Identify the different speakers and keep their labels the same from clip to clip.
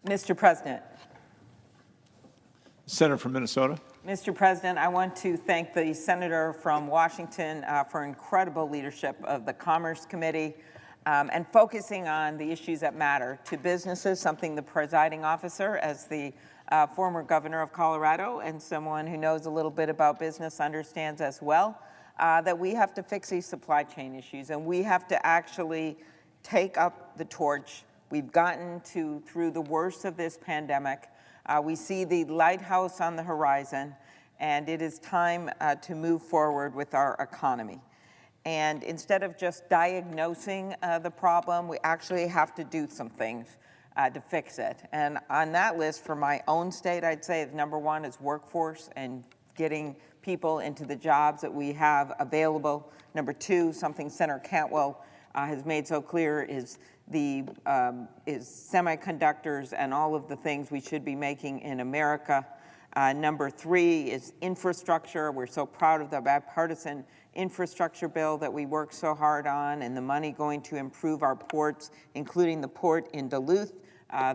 Speaker 1: Mr. President.
Speaker 2: Senator from Minnesota.
Speaker 1: Mr. President, I want to thank the senator from Washington for incredible leadership of the Commerce Committee and focusing on the issues that matter to businesses, something the presiding officer, as the former governor of Colorado and someone who knows a little bit about business, understands as well, that we have to fix these supply chain issues and we have to actually take up the torch. We've gotten through the worst of this pandemic. We see the lighthouse on the horizon, and it is time to move forward with our economy. And instead of just diagnosing the problem, we actually have to do some things to fix it. And on that list, for my own state, I'd say number one is workforce and getting people into the jobs that we have available. Number two, something Senator Cantwell has made so clear is semiconductors and all of the things we should be making in America. Number three is infrastructure. We're so proud of the bipartisan infrastructure bill that we worked so hard on and the money going to improve our ports, including the port in Duluth,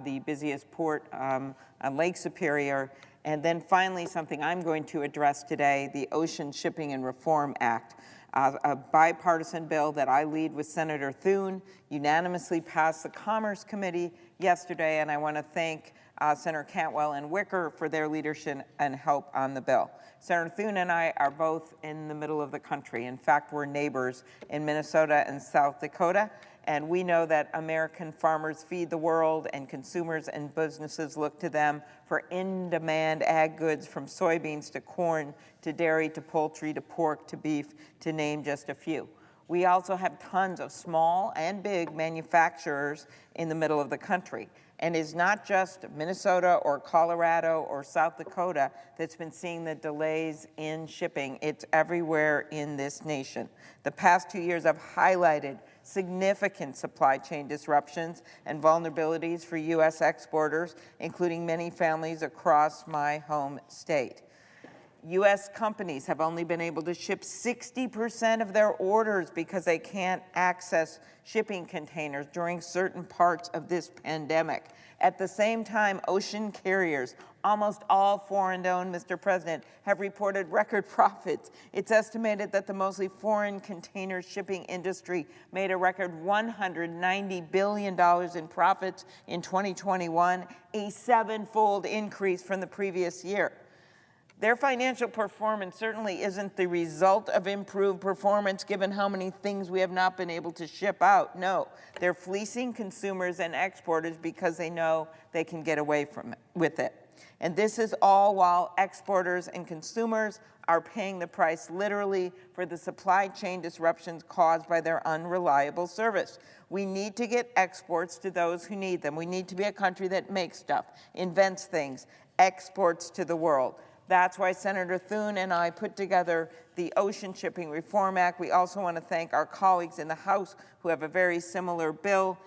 Speaker 1: the busiest port on Lake Superior. And then finally, something I'm going to address today, the Ocean Shipping and Reform Act. A bipartisan bill that I lead with Senator Thune, unanimously passed the Commerce Committee yesterday, and I want to thank Senator Cantwell and Wicker for their leadership and help on the bill. Senator Thune and I are both in the middle of the country. In fact, we're neighbors in Minnesota and South Dakota, and we know that American farmers feed the world and consumers and businesses look to them for in-demand ag goods from soybeans to corn to dairy to poultry to pork to beef, to name just a few. We also have tons of small and big manufacturers in the middle of the country. And it's not just Minnesota or Colorado or South Dakota that's been seeing the delays in shipping. It's everywhere in this nation. The past 2 years have highlighted significant supply chain disruptions and vulnerabilities for U.S. exporters, including many families across my home state. U.S. companies have only been able to ship 60% of their orders because they can't access shipping containers during certain parts of this pandemic. At the same time, ocean carriers, almost all foreign-owned, Mr. President, have reported record profits. It's estimated that the mostly foreign container shipping industry made a record $190 billion in profits in 2021, a seven-fold increase from the previous year. Their financial performance certainly isn't the result of improved performance given how many things we have not been able to ship out. No, they're fleecing consumers and exporters because they know they can get away with it. And this is all while exporters and consumers are paying the price literally for the supply chain disruptions caused by their unreliable service. We need to get exports to those who need them. We need to be a country that makes stuff, invents things, exports to the world. That's why Senator Thune and I put together the Ocean Shipping Reform Act. We also want to thank our colleagues in the House who have a very similar bill.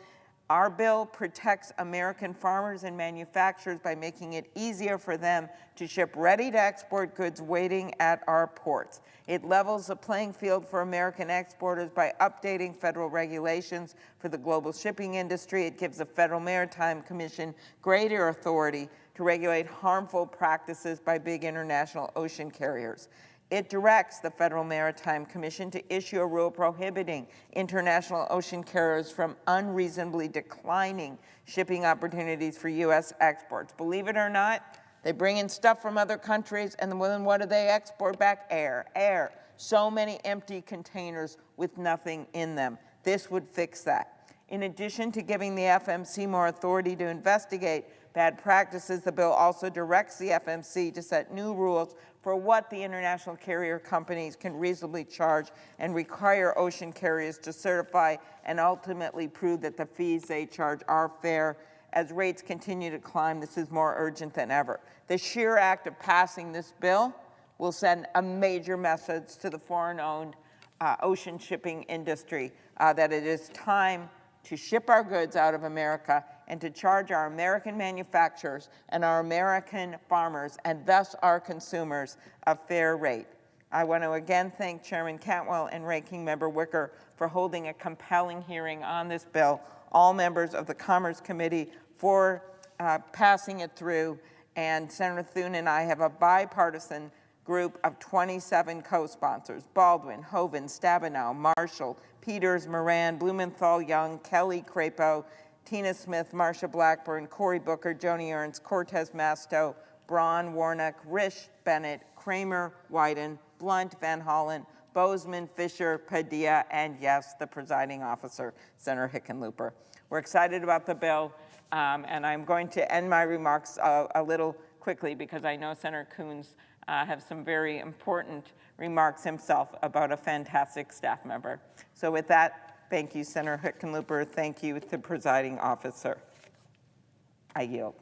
Speaker 1: Our bill protects American farmers and manufacturers by making it easier for them to ship ready-to-export goods waiting at our ports. It levels the playing field for American exporters by updating federal regulations for the global shipping industry. It gives the Federal Maritime Commission greater authority to regulate harmful practices by big international ocean carriers. It directs the Federal Maritime Commission to issue a rule prohibiting international ocean carriers from unreasonably declining shipping opportunities for U.S. exports. Believe it or not, they bring in stuff from other countries, and then what do they export back? Air. So many empty containers with nothing in them. This would fix that. In addition to giving the FMC more authority to investigate bad practices, the bill also directs the FMC to set new rules for what the international carrier companies can reasonably charge and require ocean carriers to certify and ultimately prove that the fees they charge are fair. As rates continue to climb, this is more urgent than ever. The sheer act of passing this bill will send a major message to the foreign-owned ocean shipping industry that it is time to ship our goods out of America and to charge our American manufacturers and our American farmers and thus our consumers a fair rate. I want to again thank Chairman Cantwell and Ranking Member Wicker for holding a compelling hearing on this bill, all members of the Commerce Committee for passing it through. And Senator Thune and I have a bipartisan group of 27 co-sponsors: Baldwin, Hoeven, Stabenow, Marshall, Peters, Moran, Blumenthal, Young, Kelly, Crapo, Tina Smith, Marsha Blackburn, Cory Booker, Joni Ernst, Cortez Masto, Braun, Warnock, Risch, Bennett, Kramer, Wyden, Blunt, Van Hollen, Bozeman, Fisher, Padilla, and yes, the presiding officer, Senator Hickenlooper. We're excited about the bill, and I'm going to end my remarks a little quickly because I know Senator Coons has some very important remarks himself about a fantastic staff member. So with that, thank you, Senator Hickenlooper. Thank you, the presiding officer. I yield.